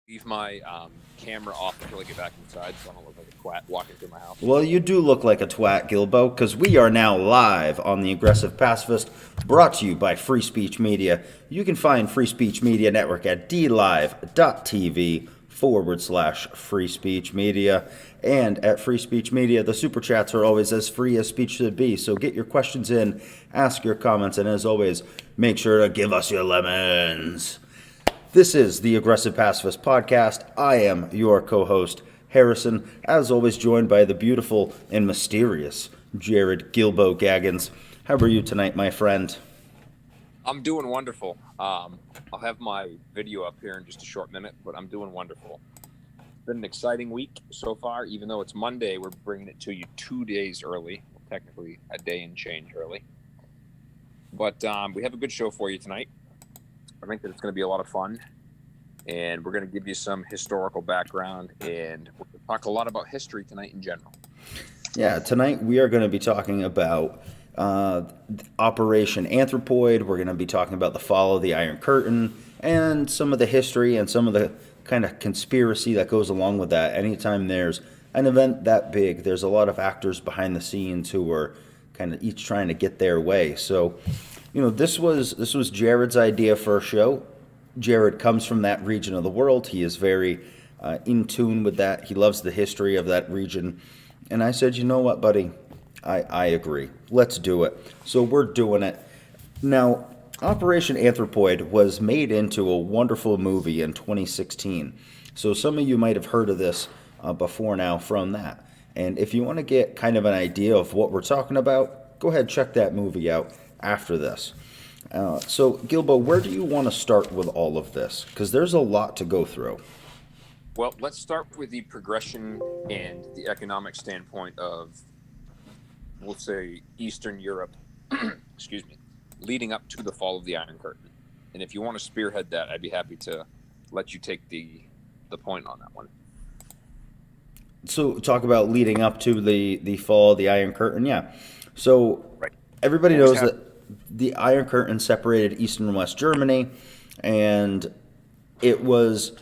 leave my camera off until I get back inside so I don't look like a twat walking through my house. Well, you do look like a twat, Gilbo, because we are now live on the Aggressive Pacifist, brought to you by Free Speech Media. You can find Free Speech Media Network at dlive.tv/free speech media. And at Free Speech Media, the super chats are always as free as speech should be. So get your questions in, ask your comments, and as always, make sure to give us your lemons. This is the Aggressive Pacifist Podcast. I am your co-host, Harrison, as always joined by the beautiful and mysterious Jared Gilbo Gaggins. How are you tonight, my friend? I'm doing wonderful. I'll have my video up here in just a short minute, but I'm doing wonderful. It's been an exciting week so far. Even though it's Monday, we're bringing it to you 2 days early. Well, technically, a day and change early. But we have a good show for you tonight. I think that it's going to be a lot of fun. And we're going to give you some historical background, and we're going to talk a lot about history tonight in general. Yeah, tonight we are going to be talking about Operation Anthropoid. We're going to be talking about the fall of the Iron Curtain and some of the history and some of the kind of conspiracy that goes along with that. Anytime there's an event that big, there's a lot of actors behind the scenes who are kind of each trying to get their way. So, you know, this was Jared's idea for a show. Jared comes from that region of the world. He is very in tune with that. He loves the history of that region. And I said, you know what, buddy? I agree. Let's do it. So we're doing it. Now, Operation Anthropoid was made into a wonderful movie in 2016. So some of you might have heard of this before now from that. And if you want to get kind of an idea of what we're talking about, go ahead and check that movie out after this. So, Gilbo, where do you want to start with all of this? Because there's a lot to go through. Well, let's start with the progression and the economic standpoint of, we'll say, Eastern Europe, excuse me, leading up to the fall of the Iron Curtain. And if you want to spearhead that, I'd be happy to let you take the point on that one. So, talk about leading up to the fall of the Iron Curtain, yeah. So, right. Everybody knows that the Iron Curtain separated East and West Germany, and it was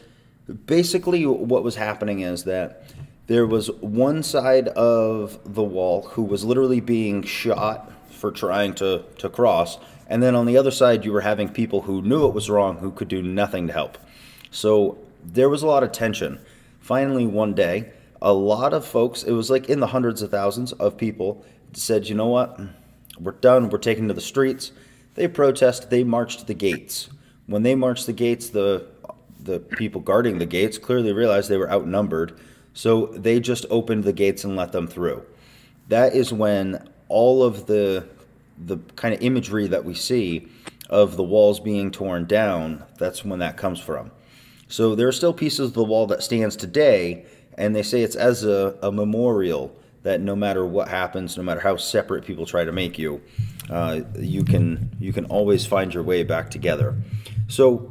basically what was happening is that there was one side of the wall who was literally being shot for trying to cross, and then on the other side you were having people who knew it was wrong who could do nothing to help. So there was a lot of tension. Finally, one day, a lot of folks, it was like in the hundreds of thousands of people, said, you know what? We're done. We're taking to the streets. They protested. They marched to the gates. When they marched the gates, the people guarding the gates clearly realized they were outnumbered, so they just opened the gates and let them through. That is when all of the kind of imagery that we see of the walls being torn down, that's when that comes from. So there are still pieces of the wall that stands today, and they say it's as a memorial that no matter what happens, no matter how separate people try to make you, you can always find your way back together. So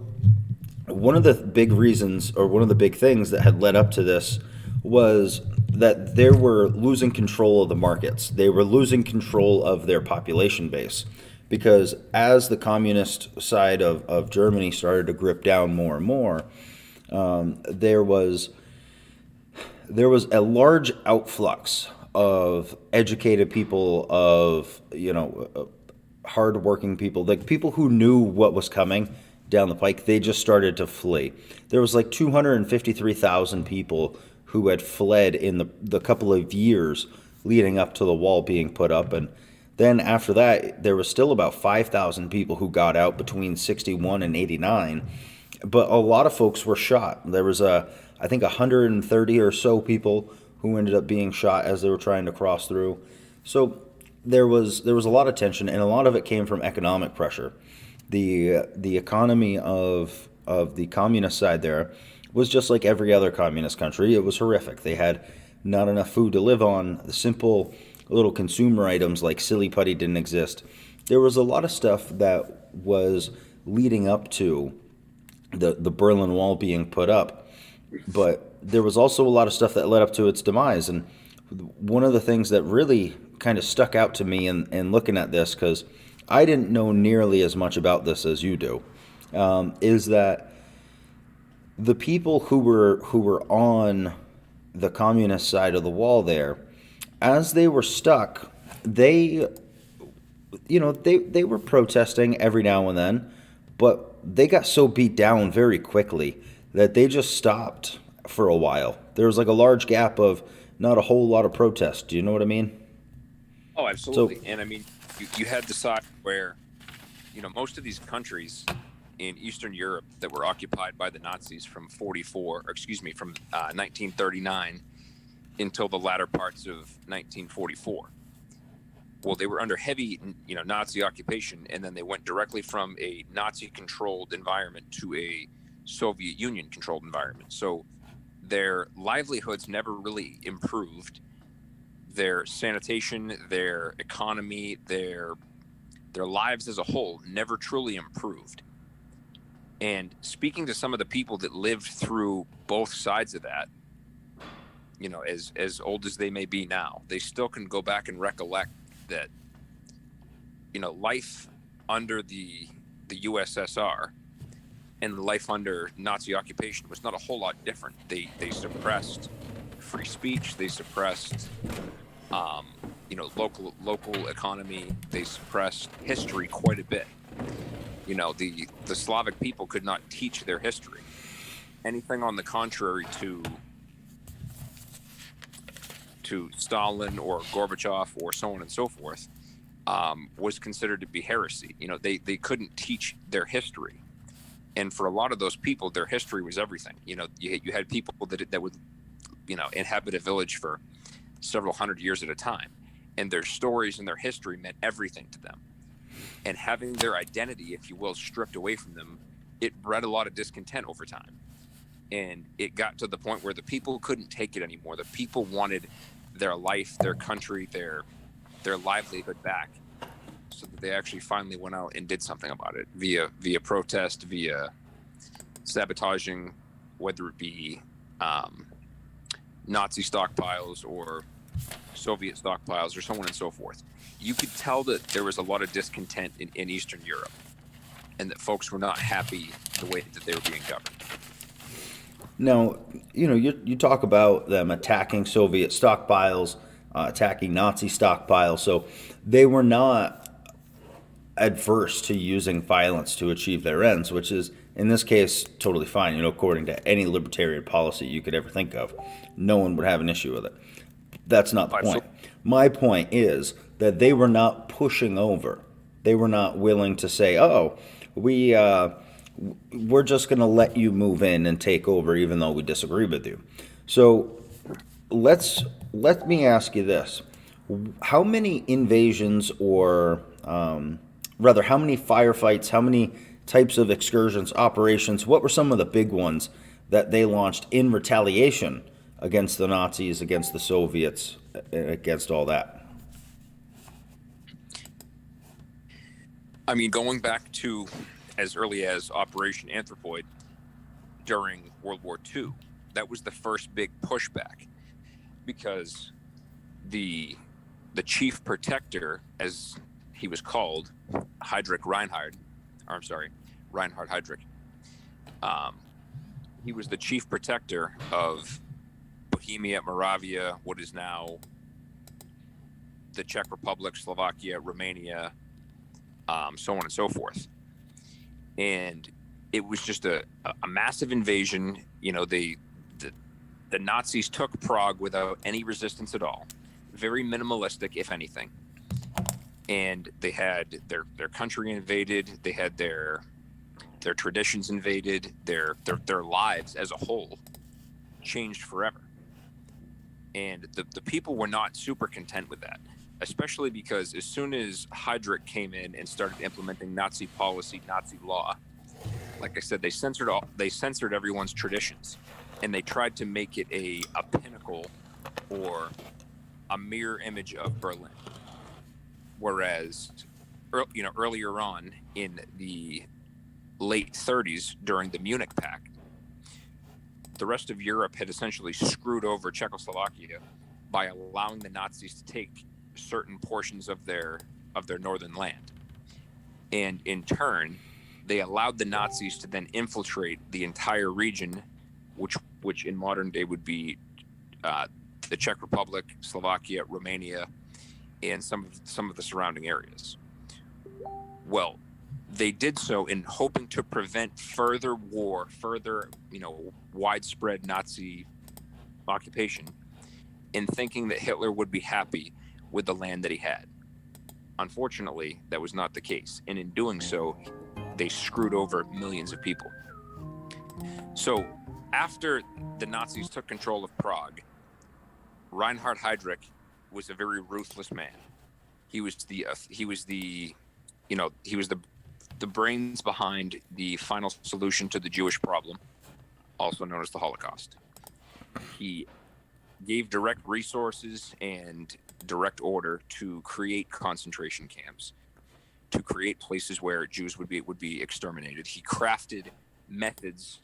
one of the big reasons, or one of the big things that had led up to this, was that they were losing control of the markets. They were losing control of their population base, because as the communist side of Germany started to grip down more and more, there was a large outflux of educated people, of hardworking people, like people who knew what was coming down the pike. They just started to flee. There was like 253,000 people who had fled in the couple of years leading up to the wall being put up, and then after that, there was still about 5,000 people who got out between 61 and 89. But a lot of folks were shot. There was I think 130 or so people who ended up being shot as they were trying to cross through. So there was a lot of tension, and a lot of it came from economic pressure. The economy of the communist side there was just like every other communist country. It was horrific. They had not enough food to live on. The simple little consumer items like silly putty didn't exist. There was a lot of stuff that was leading up to the Berlin Wall being put up, but there was also a lot of stuff that led up to its demise. And one of the things that really kind of stuck out to me in looking at this, because I didn't know nearly as much about this as you do, is that the people who were on the communist side of the wall there, as they were stuck, they they were protesting every now and then, but they got so beat down very quickly that they just stopped for a while. There was like a large gap of not a whole lot of protest. Do you know what I mean? Oh, So absolutely. And I mean, you had the side where, most of these countries in Eastern Europe that were occupied by the Nazis from 1939 until the latter parts of 1944. Well, they were under heavy, Nazi occupation, and then they went directly from a Nazi-controlled environment to a Soviet Union-controlled environment. So their livelihoods never really improved. Their sanitation, their economy, their lives as a whole never truly improved. And speaking to some of the people that lived through both sides of that, as old as they may be now, they still can go back and recollect that, life under the USSR and life under Nazi occupation was not a whole lot different. They suppressed free speech. They suppressed, local economy. They suppressed history quite a bit. The Slavic people could not teach their history. Anything on the contrary to Stalin or Gorbachev or so on and so forth was considered to be heresy. They couldn't teach their history. And for a lot of those people, their history was everything. You had people that would, inhabit a village for several hundred years at a time. And their stories and their history meant everything to them. And having their identity, if you will, stripped away from them, it bred a lot of discontent over time. And it got to the point where the people couldn't take it anymore. The people wanted their life, their country, their livelihood back, so that they actually finally went out and did something about it via protest, via sabotaging, whether it be Nazi stockpiles or Soviet stockpiles or so on and so forth. You could tell that there was a lot of discontent in Eastern Europe, and that folks were not happy the way that they were being governed. now, you talk about them attacking Soviet stockpiles, attacking Nazi stockpiles. So they were not adverse to using violence to achieve their ends, which is, in this case, totally fine, according to any libertarian policy you could ever think of. No one would have an issue with it. That's not the point. My point is that they were not pushing over. They were not willing to say, oh, we're just going to let you move in and take over even though we disagree with you. So let me ask you this. How many invasions or rather, how many firefights, how many types of excursions, operations, what were some of the big ones that they launched in retaliation against the Nazis, against the Soviets, against all that? I mean, going back to as early as Operation Anthropoid during World War II, that was the first big pushback, because the chief protector, as he was called, Reinhard Heydrich. He was the chief protector of Bohemia, Moravia, what is now the Czech Republic, Slovakia, Romania, so on and so forth. And it was just a massive invasion. The Nazis took Prague without any resistance at all. Very minimalistic, if anything. And they had their country invaded. They had their traditions invaded. Their lives as a whole changed forever. And the people were not super content with that, especially because as soon as Heydrich came in and started implementing Nazi policy, Nazi law, like I said, they censored everyone's traditions, and they tried to make it a pinnacle or a mirror image of Berlin. Whereas, earlier on in the late 30s, during the Munich Pact, the rest of Europe had essentially screwed over Czechoslovakia by allowing the Nazis to take certain portions of their northern land. And in turn, they allowed the Nazis to then infiltrate the entire region, which in modern day would be the Czech Republic, Slovakia, Romania, and some of the surrounding areas. Well, they did so in hoping to prevent further war, further, widespread Nazi occupation, in thinking that Hitler would be happy with the land that he had. Unfortunately, that was not the case. And in doing so, they screwed over millions of people. So after the Nazis took control of Prague, Reinhard Heydrich was a very ruthless man. He was the brains behind the final solution to the Jewish problem, also known as the Holocaust. He gave direct resources and direct order to create concentration camps, to create places where Jews would be exterminated. He crafted methods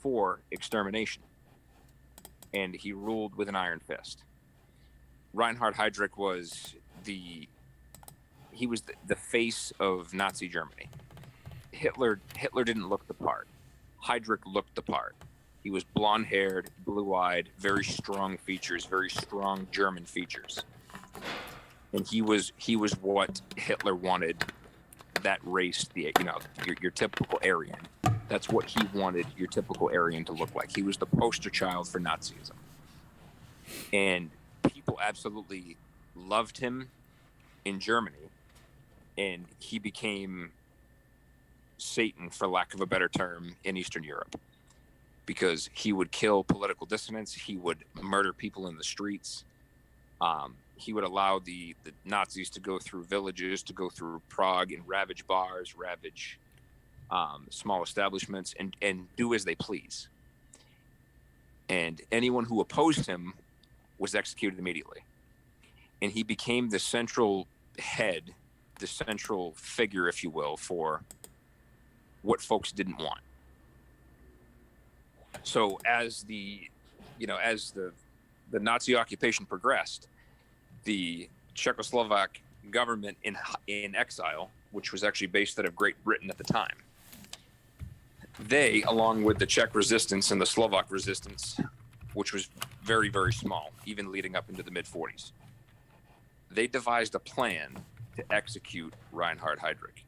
for extermination, and he ruled with an iron fist. Reinhard Heydrich was the face of Nazi Germany. Hitler didn't look the part. Heydrich looked the part. He was blonde-haired, blue-eyed, very strong features, very strong German features. And he was what Hitler wanted that race, your typical Aryan. That's what he wanted your typical Aryan to look like. He was the poster child for Nazism. And people absolutely loved him in Germany, and he became Satan, for lack of a better term, in Eastern Europe, because he would kill political dissidents. He would murder people in the streets. He would allow the Nazis to go through villages, to go through Prague and ravage bars, ravage small establishments, and do as they please. And anyone who opposed him was executed immediately. And he became the central head, the central figure, if you will, for what folks didn't want. So as the Nazi occupation progressed, the Czechoslovak government in exile, which was actually based out of Great Britain at the time, they, along with the Czech resistance and the Slovak resistance, which was very, very small, even leading up into the mid-40s, they devised a plan to execute Reinhard Heydrich,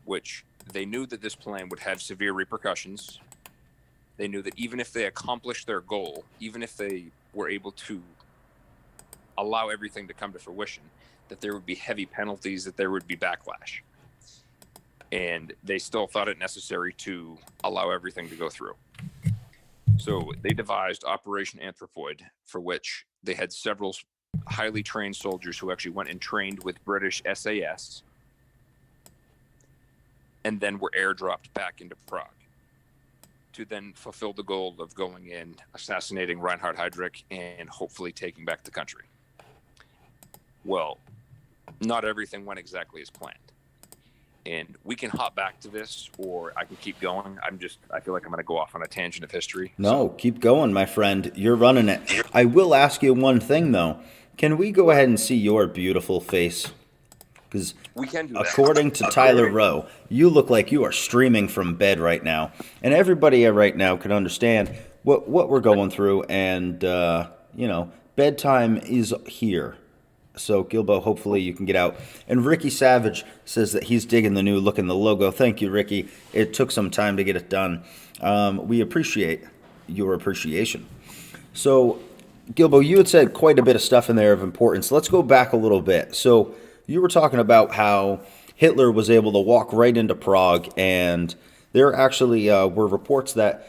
which they knew that this plan would have severe repercussions. They knew that even if they accomplished their goal, even if they were able to allow everything to come to fruition, that there would be heavy penalties, that there would be backlash. And they still thought it necessary to allow everything to go through. So they devised Operation Anthropoid, for which they had several highly trained soldiers who actually went and trained with British SAS, and then were airdropped back into Prague to then fulfill the goal of going in, assassinating Reinhard Heydrich, and hopefully taking back the country. Well, not everything went exactly as planned. And we can hop back to this, or I can keep going. I feel like I'm going to go off on a tangent of history. No, keep going, my friend. You're running it. I will ask you one thing, though. Can we go ahead and see your beautiful face? Because according to Tyler Rowe, you look like you are streaming from bed right now. And everybody right now can understand what we're going through. And, bedtime is here. So, Gilbo, hopefully you can get out. And Ricky Savage says that he's digging the new look in the logo. Thank you, Ricky. It took some time to get it done. We appreciate your appreciation. So, Gilbo, you had said quite a bit of stuff in there of importance. Let's go back a little bit. So, you were talking about how Hitler was able to walk right into Prague, and there actually were reports that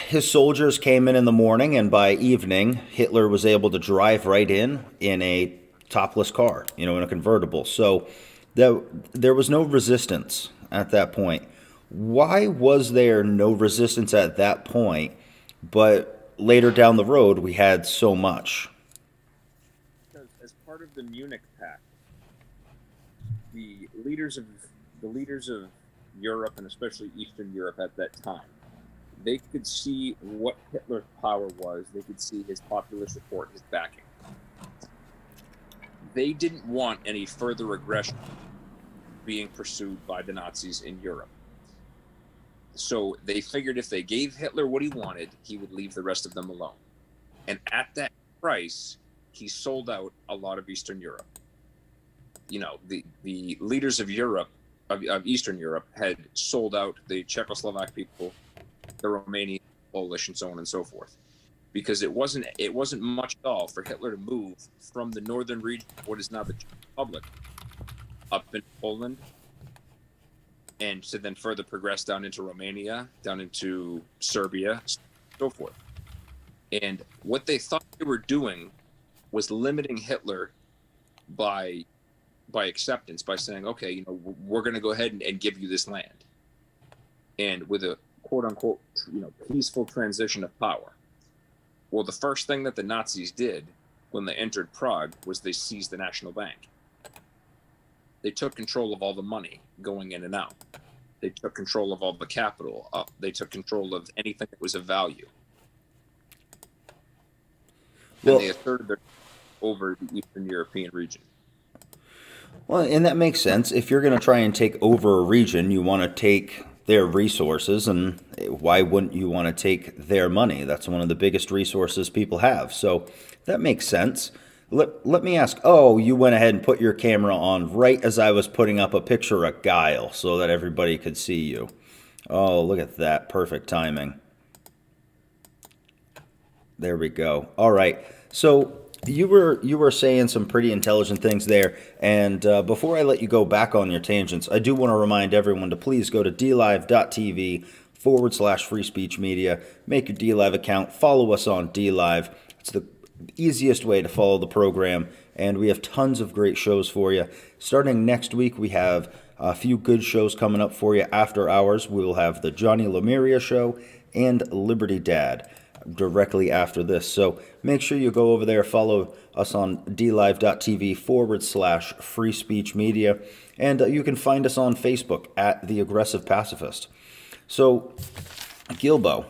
his soldiers came in the morning, and by evening, Hitler was able to drive right in a topless car, in a convertible. So there was no resistance at that point. Why was there no resistance at that point, but later down the road, we had so much? Because as part of the Munich Pact, the leaders of Europe, and especially Eastern Europe at that time, they could see what Hitler's power was. They could see his popular support, his backing. They didn't want any further aggression being pursued by the Nazis in Europe. So they figured if they gave Hitler what he wanted, he would leave the rest of them alone. And at that price, he sold out a lot of Eastern Europe. You know, the leaders of Europe, of Eastern Europe, had sold out the Czechoslovak people, the Romanian, Polish, and so on and so forth, because it wasn't much at all for Hitler to move from the northern region, what is now the Czech Republic, up in Poland, and to then further progress down into Romania, down into Serbia, so forth. And what they thought they were doing was limiting Hitler by acceptance, by saying, okay, you know, we're going to go ahead and give you this land. And with a quote unquote, you know, peaceful transition of power. Well, the first thing that the Nazis did when they entered Prague was they seized the National Bank. They took control of all the money going in and out. They took control of all the capital. They took control of anything that was of value. Well, and they asserted their over the Eastern European region. Well, and that makes sense. If you're going to try and take over a region, you want to take their resources, and why wouldn't you want to take their money? That's one of the biggest resources people have. So that makes sense. Let me ask, you went ahead and put your camera on right as I was putting up a picture of Guile so that everybody could see you. Oh, look at that. Perfect timing. There we go. All right. So you were saying some pretty intelligent things there, and before I let you go back on your tangents, I do want to remind everyone to please go to dlive.tv/free speech media, make your DLive account, follow us on DLive. It's the easiest way to follow the program, and we have tons of great shows for you. Starting next week, we have a few good shows coming up for you after hours. We will have the Johnny Lemuria Show and Liberty Dad directly after this. So make sure you go over there, follow us on dlive.tv/free speech media, and you can find us on Facebook at the Aggressive Pacifist. So, Gilbo,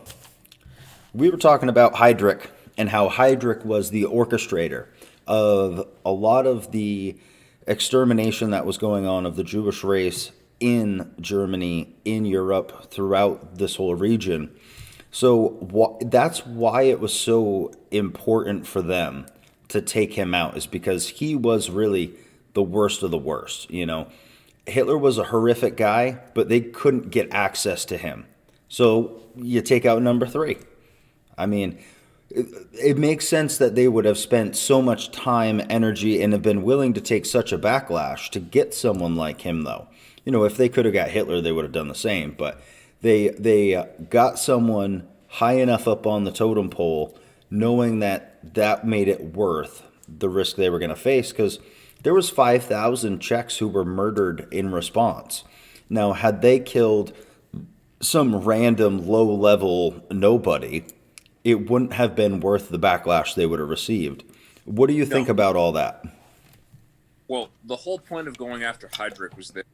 we were talking about Heydrich and how Heydrich was the orchestrator of a lot of the extermination that was going on of the Jewish race in Germany, in Europe, throughout this whole region. So that's why it was so important for them to take him out, is because he was really the worst of the worst. You know, Hitler was a horrific guy, but they couldn't get access to him. So you take out number 3. I mean, it makes sense that they would have spent so much time, energy, and have been willing to take such a backlash to get someone like him, though. You know, if they could have got Hitler, they would have done the same, but They got someone high enough up on the totem pole, knowing that made it worth the risk they were going to face, because there was 5,000 Czechs who were murdered in response. Now, had they killed some random low-level nobody, it wouldn't have been worth the backlash they would have received. What do you think about all that? Well, the whole point of going after Heydrich was that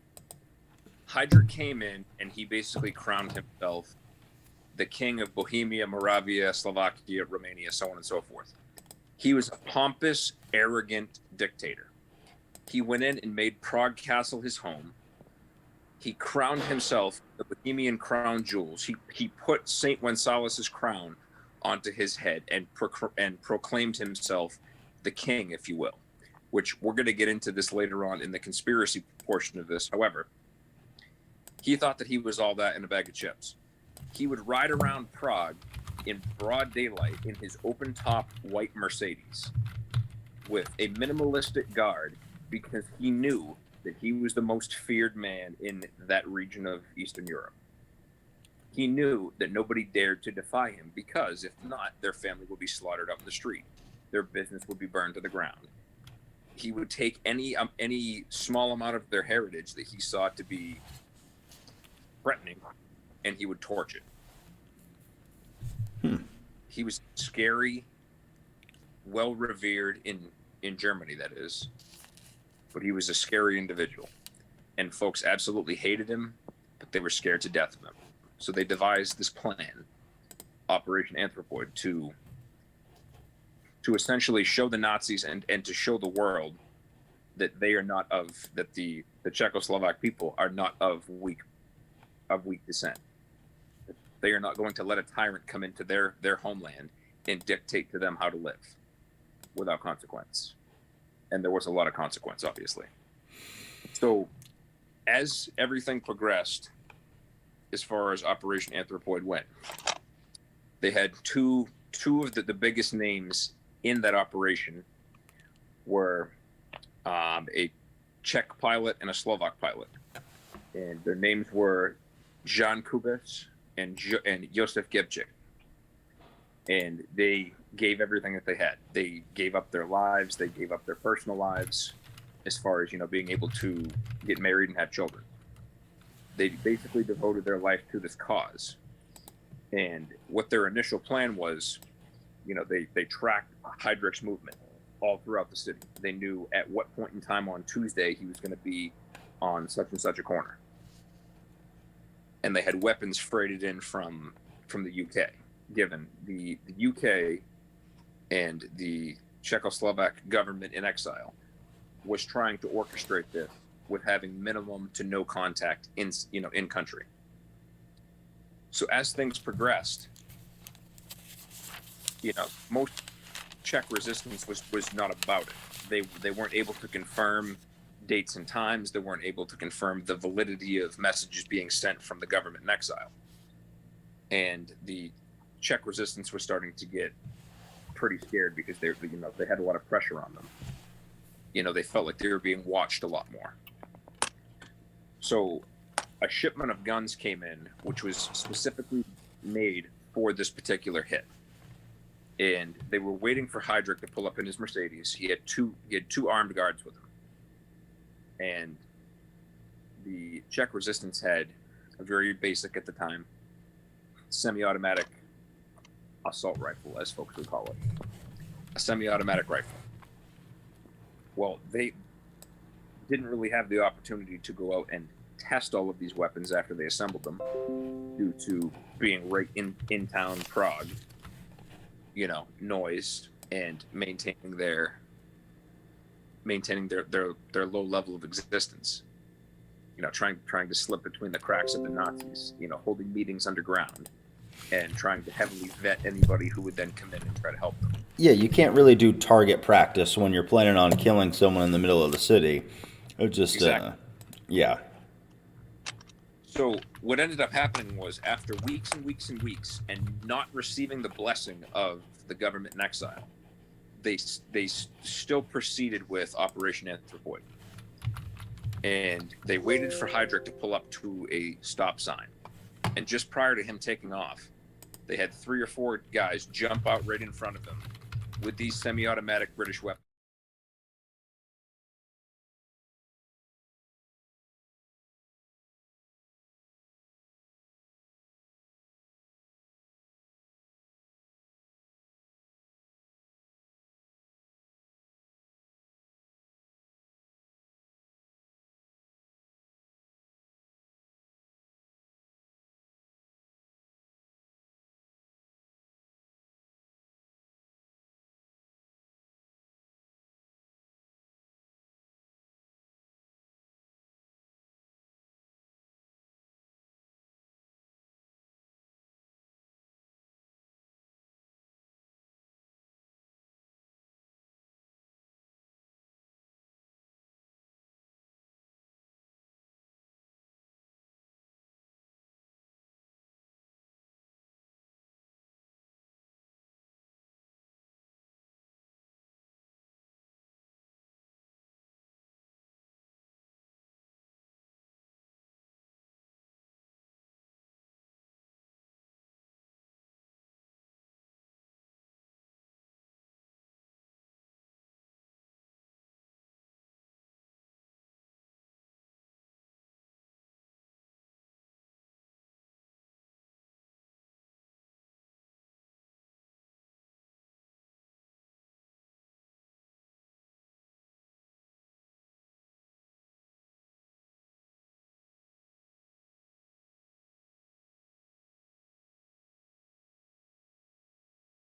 Heydrich came in and he basically crowned himself the king of Bohemia, Moravia, Slovakia, Romania, so on and so forth. He was a pompous, arrogant dictator. He went in and made Prague Castle his home. He crowned himself the Bohemian crown jewels. He put St. Wenceslaus's crown onto his head and proclaimed himself the king, if you will, which we're going to get into this later on in the conspiracy portion of this. However, he thought that he was all that in a bag of chips. He would ride around Prague in broad daylight in his open-top white Mercedes with a minimalistic guard, because he knew that he was the most feared man in that region of Eastern Europe. He knew that nobody dared to defy him, because if not, their family would be slaughtered up in the street. Their business would be burned to the ground. He would take any small amount of their heritage that he saw to be threatening, and he would torch it. He was scary, well revered in Germany, that is, but he was a scary individual, and folks absolutely hated him, but they were scared to death of him. So they devised this plan, Operation Anthropoid, to essentially show the Nazis and to show the world that they are not that the Czechoslovak people are not of weak descent. They are not going to let a tyrant come into their homeland and dictate to them how to live without consequence. And there was a lot of consequence, obviously. So as everything progressed, as far as Operation Anthropoid went, they had two of the biggest names in that operation were a Czech pilot and a Slovak pilot. And their names were Jan Kubas and Josef Gebček. And they gave everything that they had. They gave up their lives. They gave up their personal lives as far as, being able to get married and have children. They basically devoted their life to this cause. And what their initial plan was, they tracked Heydrich's movement all throughout the city. They knew at what point in time on Tuesday he was going to be on such and such a corner. And they had weapons freighted in from the UK, given the UK and the Czechoslovak government in exile was trying to orchestrate this with having minimum to no contact in country. So as things progressed, most Czech resistance was not about it. They weren't able to confirm dates and times. They weren't able to confirm the validity of messages being sent from the government in exile. And the Czech resistance was starting to get pretty scared because they had a lot of pressure on them. They felt like they were being watched a lot more. So a shipment of guns came in, which was specifically made for this particular hit. And they were waiting for Heydrich to pull up in his Mercedes. He had two armed guards with him. And the Czech resistance had a very basic, at the time, semi-automatic assault rifle, as folks would call it. A semi-automatic rifle. Well, they didn't really have the opportunity to go out and test all of these weapons after they assembled them, due to being right in town Prague, noise, and maintaining their low level of existence. Trying to slip between the cracks of the Nazis, holding meetings underground and trying to heavily vet anybody who would then come in and try to help them. Yeah, you can't really do target practice when you're planning on killing someone in the middle of the city. It just, exactly. Yeah. So what ended up happening was, after weeks and weeks and weeks and not receiving the blessing of the government in exile, they still proceeded with Operation Anthropoid. And they waited for Heydrich to pull up to a stop sign. And just prior to him taking off, they had 3 or 4 guys jump out right in front of him with these semi-automatic British weapons.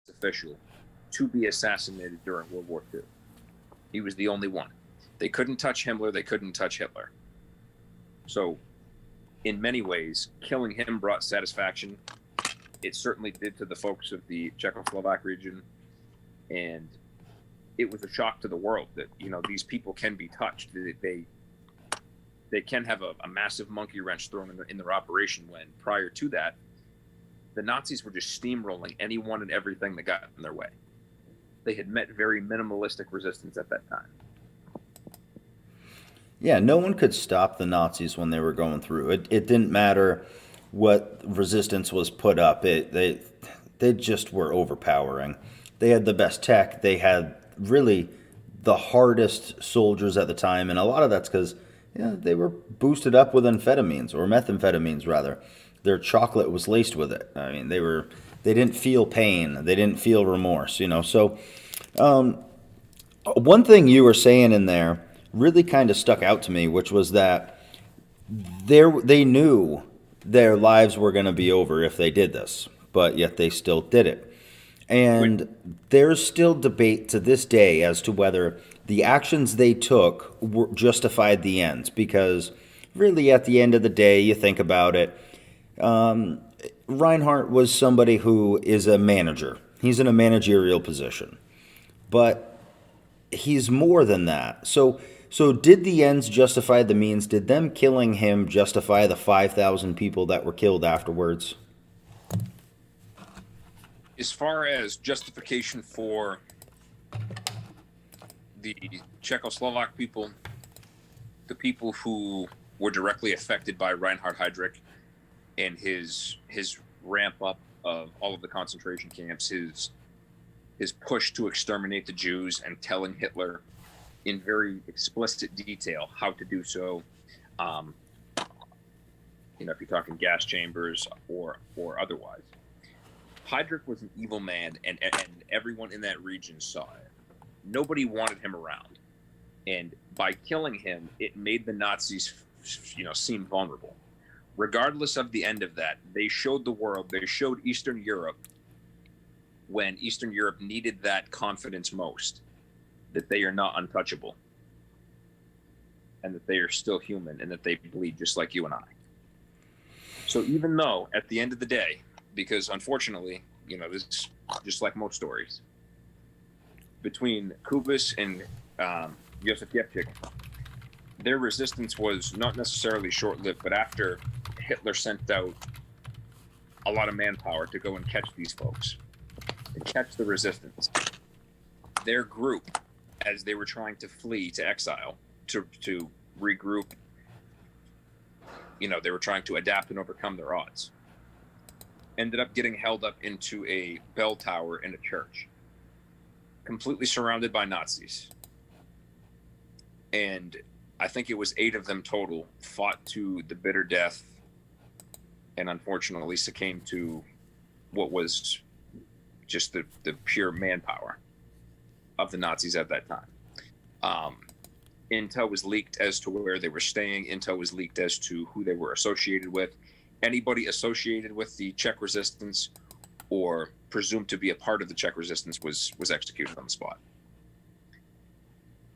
Official to be assassinated during World War II. He was the only one. They couldn't touch Himmler. They couldn't touch Hitler. So in many ways, killing him brought satisfaction. It certainly did to the folks of the Czechoslovak region, and it was a shock to the world that, you know, these people can be touched. They can have a massive monkey wrench thrown in their operation, when prior to that, the Nazis were just steamrolling anyone and everything that got in their way. They had met very minimalistic resistance at that time. Yeah, no one could stop the Nazis when they were going through. It didn't matter what resistance was put up. They just were overpowering. They had the best tech. They had really the hardest soldiers at the time, and a lot of that's because they were boosted up with amphetamines, or methamphetamines rather. Their chocolate was laced with it. I mean, they didn't feel pain. They didn't feel remorse. So one thing you were saying in there really kind of stuck out to me, which was that they knew their lives were going to be over if they did this, but yet they still did it. And there's still debate to this day as to whether the actions they took justified the ends, because really at the end of the day, you think about it, Reinhardt was somebody who is a manager. He's in a managerial position, but he's more than that. So did the ends justify the means? Did them killing him justify the 5,000 people that were killed afterwards? As far as justification for the Czechoslovak people, the people who were directly affected by Reinhard Heydrich and his ramp up of all of the concentration camps, his push to exterminate the Jews, and telling Hitler in very explicit detail how to do so. If you're talking gas chambers or otherwise. Heydrich was an evil man, and everyone in that region saw it. Nobody wanted him around. And by killing him, it made the Nazis, seem vulnerable. Regardless of the end of that, they showed the world, they showed Eastern Europe, when Eastern Europe needed that confidence most, that they are not untouchable, and that they are still human, and that they bleed just like you and I. So even though at the end of the day, because unfortunately, this is just like most stories, between Kubis and Josef Yevchik, their resistance was not necessarily short-lived, but after Hitler sent out a lot of manpower to go and catch these folks, and catch the resistance, their group, as they were trying to flee to exile, to regroup, they were trying to adapt and overcome their odds, ended up getting held up into a bell tower in a church, completely surrounded by Nazis. And I think it was 8 of them total fought to the bitter death, and unfortunately succumbed to what was just the pure manpower of the Nazis at that time. Intel was leaked as to where they were staying. Intel was leaked as to who they were associated with. Anybody associated with the Czech resistance or presumed to be a part of the Czech resistance was executed on the spot.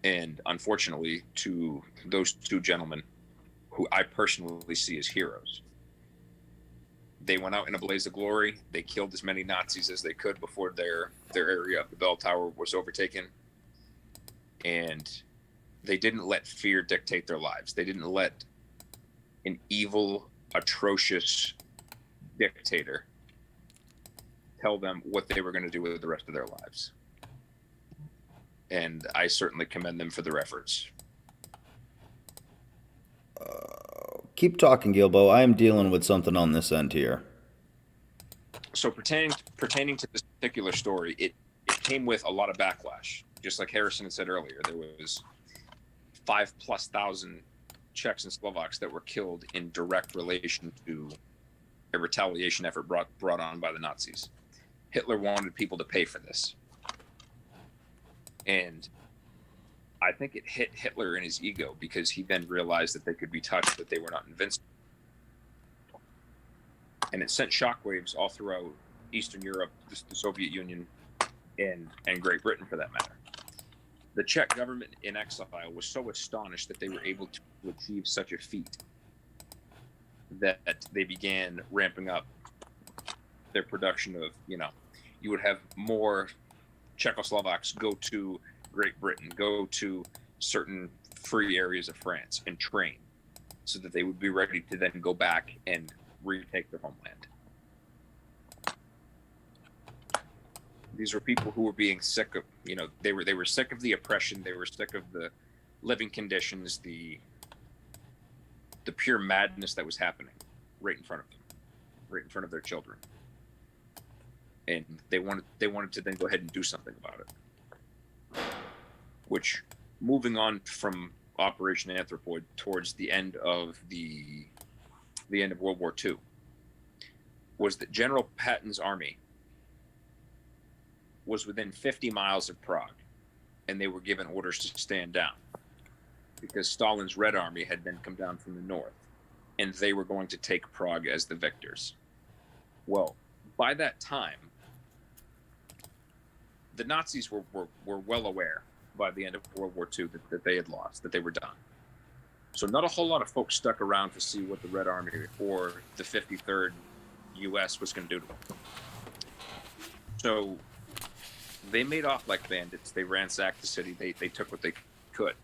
And unfortunately, to those 2 gentlemen, who I personally see as heroes, they went out in a blaze of glory. They killed as many Nazis as they could before their area of the bell tower was overtaken. And they didn't let fear dictate their lives. They didn't let an evil, atrocious dictator tell them what they were going to do with the rest of their lives. And I certainly commend them for their efforts. Keep talking, Gilbo. I am dealing with something on this end here. So pertaining to this particular story, it came with a lot of backlash. Just like Harrison had said earlier, there was 5,000+ Czechs and Slovaks that were killed in direct relation to a retaliation effort brought on by the Nazis. Hitler wanted people to pay for this. And I think it hit Hitler in his ego, because he then realized that they could be touched, that they were not invincible. And it sent shockwaves all throughout Eastern Europe, the Soviet Union, and Great Britain for that matter. The Czech government in exile was so astonished that they were able to achieve such a feat that they began ramping up their production of, you would have more Czechoslovaks go to Great Britain, go to certain free areas of France and train so that they would be ready to then go back and retake their homeland. These were people who were being sick of, they were sick of the oppression, they were sick of the living conditions, the pure madness that was happening right in front of them, right in front of their children. And they wanted to then go ahead and do something about it. Which, moving on from Operation Anthropoid towards the end of the end of World War II, was that General Patton's army was within 50 miles of Prague, and they were given orders to stand down because Stalin's Red Army had then come down from the north, and they were going to take Prague as the victors. Well, by that time, the Nazis were well aware by the end of World War II that they had lost, that they were done. So not a whole lot of folks stuck around to see what the Red Army or the 53rd U.S. was going to do to them. So they made off like bandits. They ransacked the city. They took what they could.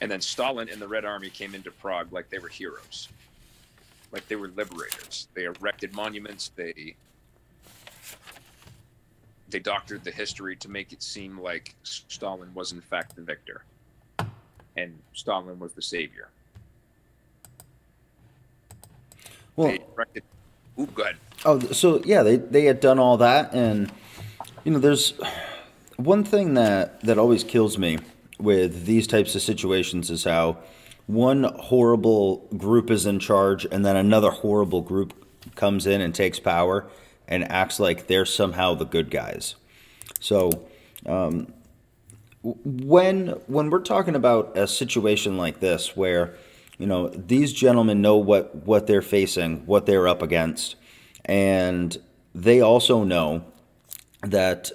And then Stalin and the Red Army came into Prague like they were heroes, like they were liberators. They erected monuments. They doctored the history to make it seem like Stalin was in fact the victor and Stalin was the savior. Well, go ahead. Oh, so yeah, they had done all that, and there's one thing that always kills me with these types of situations is how one horrible group is in charge, and then another horrible group comes in and takes power and acts like they're somehow the good guys. So when we're talking about a situation like this where these gentlemen know what they're facing, what they're up against, and they also know that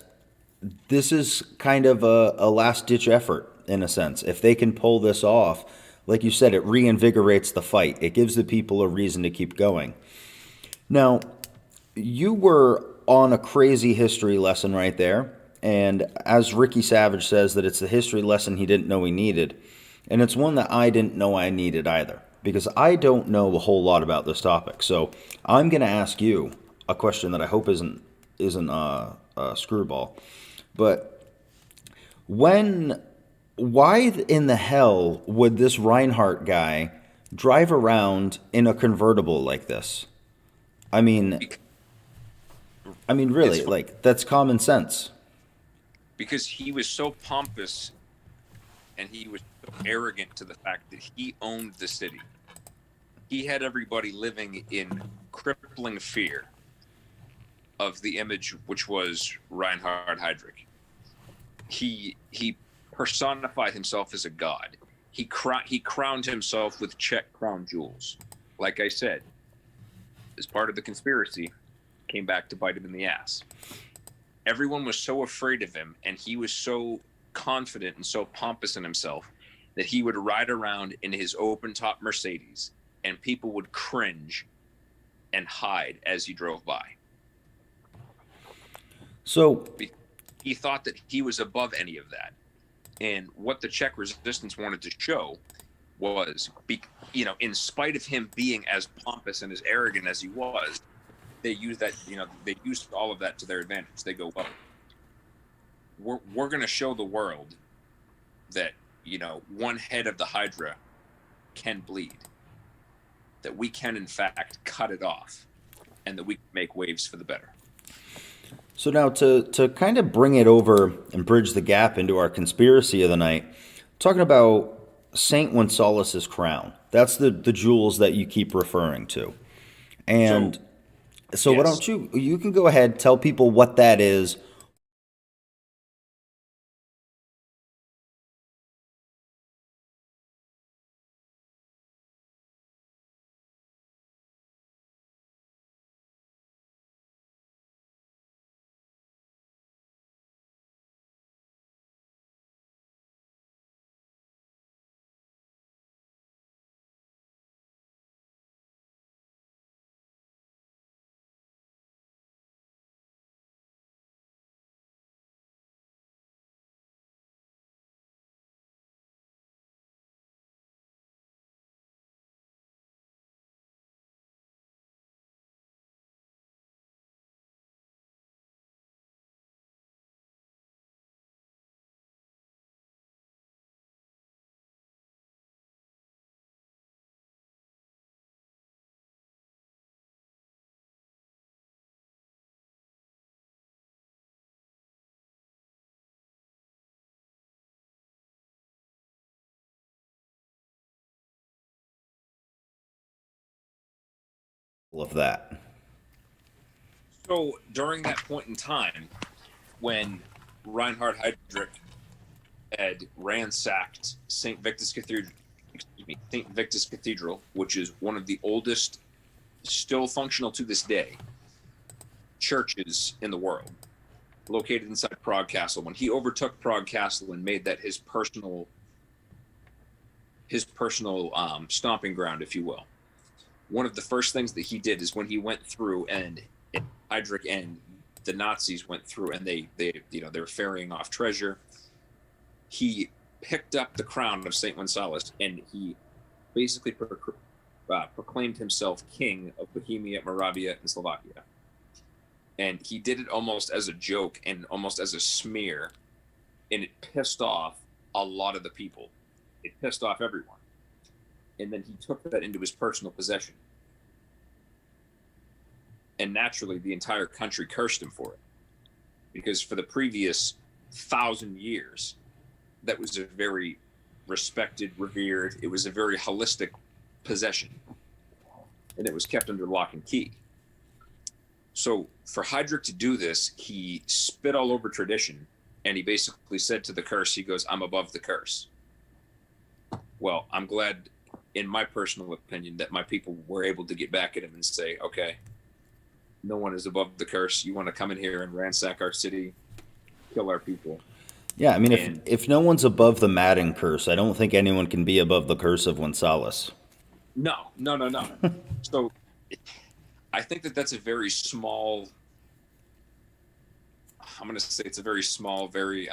this is kind of a last-ditch effort in a sense. If they can pull this off, like you said, it reinvigorates the fight. It gives the people a reason to keep going. Now, you were on a crazy history lesson right there, and as Ricky Savage says, that it's the history lesson he didn't know he needed, and it's one that I didn't know I needed either, because I don't know a whole lot about this topic. So I'm going to ask you a question that I hope isn't a screwball, but why in the hell would this Reinhardt guy drive around in a convertible like this? I mean, really, like, that's common sense. Because he was so pompous and he was so arrogant to the fact that he owned the city. He had everybody living in crippling fear of the image which was Reinhard Heydrich. He personified himself as a god. He crowned himself with Czech crown jewels. Like I said, as part of the conspiracy, came back to bite him in the ass. Everyone was so afraid of him, and he was so confident and so pompous in himself that he would ride around in his open-top Mercedes, and people would cringe and hide as he drove by. So he thought that he was above any of that. And what the Czech resistance wanted to show was, in spite of him being as pompous and as arrogant as he was, they used that, they used all of that to their advantage. They go, well, we're going to show the world that, one head of the Hydra can bleed, that we can, in fact, cut it off, and that we can make waves for the better. So now to kind of bring it over and bridge the gap into our conspiracy of the night, talking about Saint Wenceslaus's crown. That's the jewels that you keep referring to. And so yes. Why don't you can go ahead, tell people what that is, of that. So during that point in time, when Reinhard Heydrich had ransacked St. Victus Cathedral, which is one of the oldest, still functional to this day, churches in the world, located inside Prague Castle. When he overtook Prague Castle and made that his personal stomping ground, if you will, one of the first things that he did is when he went through and Heydrich and the Nazis went through and they were ferrying off treasure, he picked up the crown of St. Wenceslaus and he basically proclaimed himself king of Bohemia, Moravia, and Slovakia. And he did it almost as a joke and almost as a smear, and it pissed off a lot of the people. It pissed off everyone. And then he took that into his personal possession. And naturally, the entire country cursed him for it. Because for the previous 1,000 years, that was a very respected, revered, it was a very holistic possession. And it was kept under lock and key. So for Heydrich to do this, he spit all over tradition, and he basically said to the curse, he goes, "I'm above the curse." Well, I'm glad, in my personal opinion, that my people were able to get back at him and say, okay, no one is above the curse. You want to come in here and ransack our city, kill our people. Yeah, I mean, if no one's above the Madden curse, I don't think anyone can be above the curse of Wenceslaus. No. So I think that that's a very small, I'm going to say it's a very small, very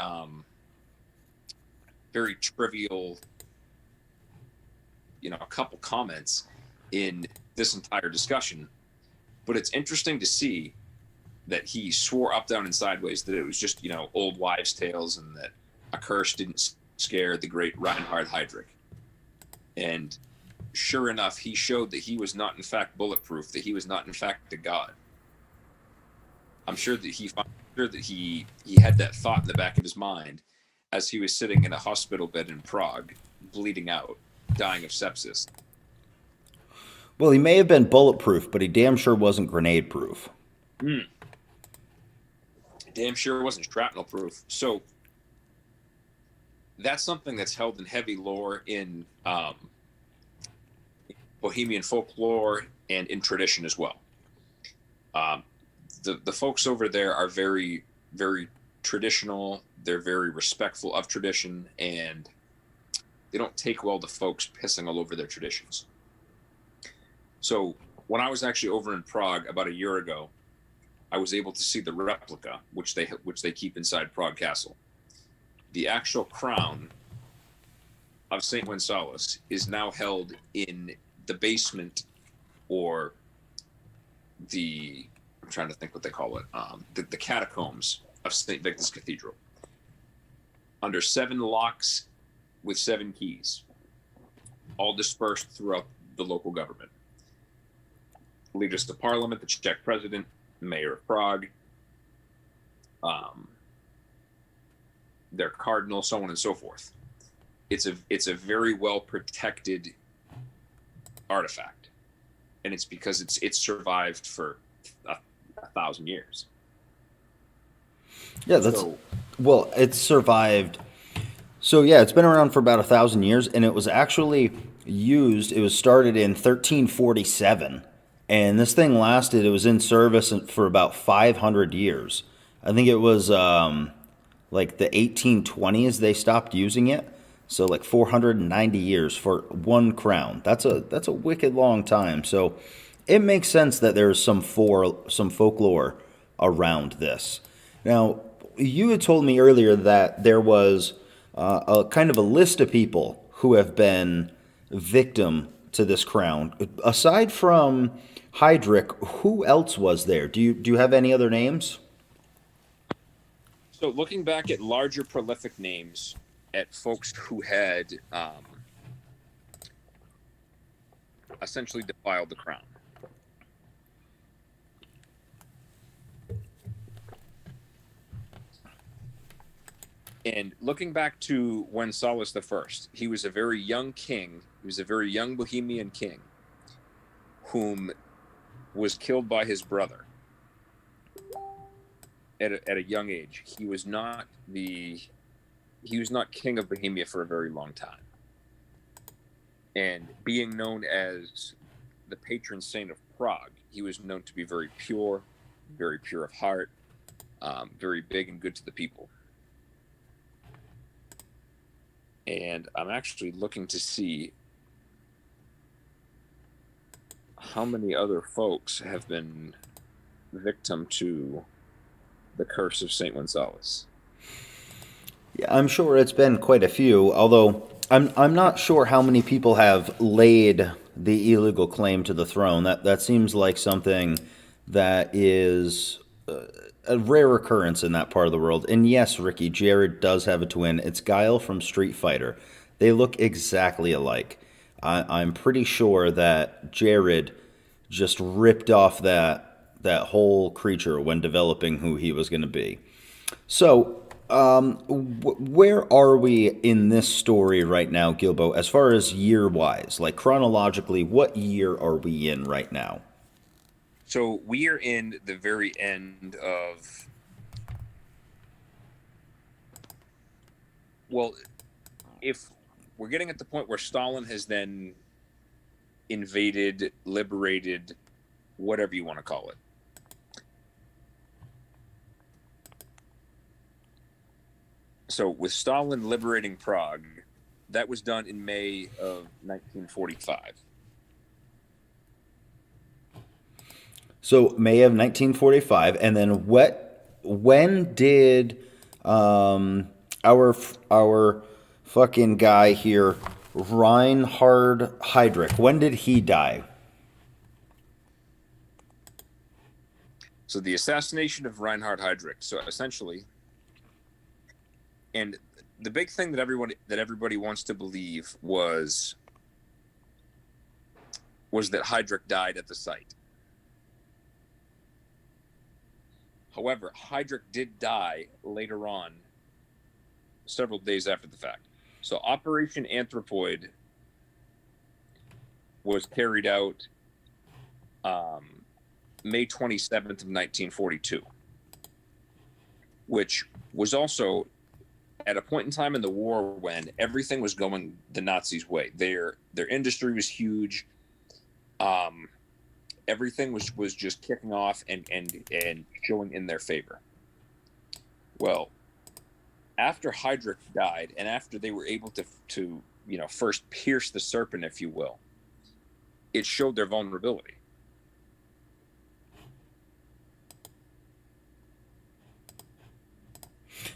trivial, a couple comments in this entire discussion. But it's interesting to see that he swore up, down, and sideways that it was just, old wives' tales and that a curse didn't scare the great Reinhard Heydrich. And sure enough, he showed that he was not in fact bulletproof, that he was not in fact a god. I'm sure that he had that thought in the back of his mind as he was sitting in a hospital bed in Prague, bleeding out, dying of sepsis. Well, he may have been bulletproof, but he damn sure wasn't grenade proof. Damn sure wasn't shrapnel proof. So that's something that's held in heavy lore in Bohemian folklore and in tradition as well. The folks over there are very, very traditional. They're very respectful of tradition, and they don't take well to folks pissing all over their traditions. So when I was actually over in Prague about a year ago, I was able to see the replica, which they keep inside Prague Castle. The actual crown of St. Wenceslaus is now held in the basement, or I'm trying to think what they call it, the catacombs of St. Victus Cathedral, under 7 locks with 7 keys, all dispersed throughout the local government. Leaders to parliament, the Czech president, the mayor of Prague, their cardinal, so on and so forth. It's a very well protected artifact, and it's because it's survived for 1,000 years. Yeah, it's survived. So yeah, it's been around for about 1,000 years, and it was actually used. It was started in 1347. And this thing lasted, it was in service for about 500 years. I think it was like the 1820s they stopped using it. So like 490 years for one crown. That's a wicked long time. So it makes sense that there's some folklore around this. Now, you had told me earlier that there was a kind of a list of people who have been victim to this crown. Aside from Heydrich, who else was there? Do you have any other names? So looking back at larger prolific names, at folks who had essentially defiled the crown. And looking back to Wenceslaus I, he was a very young king. He was a very young Bohemian king whom was killed by his brother at a young age. He was not king of Bohemia for a very long time. And being known as the patron saint of Prague, he was known to be very pure of heart, very big and good to the people. And I'm actually looking to see how many other folks have been victim to the curse of St. Gonzalez. Yeah, I'm sure it's been quite a few, although I'm not sure how many people have laid the illegal claim to the throne. That seems like something that is a rare occurrence in that part of the world. And yes, Ricky, Jared does have a twin. It's Guile from Street Fighter. They look exactly alike. I'm pretty sure that Jared just ripped off that whole creature when developing who he was going to be. So, where are we in this story right now, Gilbo, as far as year-wise? Like, chronologically, what year are we in right now? So we are in the very end of, well, if we're getting at the point where Stalin has then invaded, liberated, whatever you want to call it. So with Stalin liberating Prague, that was done in May of 1945. So May of 1945, and then when did our fucking guy here, Reinhard Heydrich, when did he die? So the assassination of Reinhard Heydrich. So essentially, and the big thing that everybody wants to believe was that Heydrich died at the site. However, Heydrich did die later on, several days after the fact. So Operation Anthropoid was carried out May 27th of 1942, which was also at a point in time in the war when everything was going the Nazis' way. Their industry was huge. Everything was just kicking off and showing in their favor. Well, after Heydrich died, and after they were able to first pierce the serpent, if you will, it showed their vulnerability.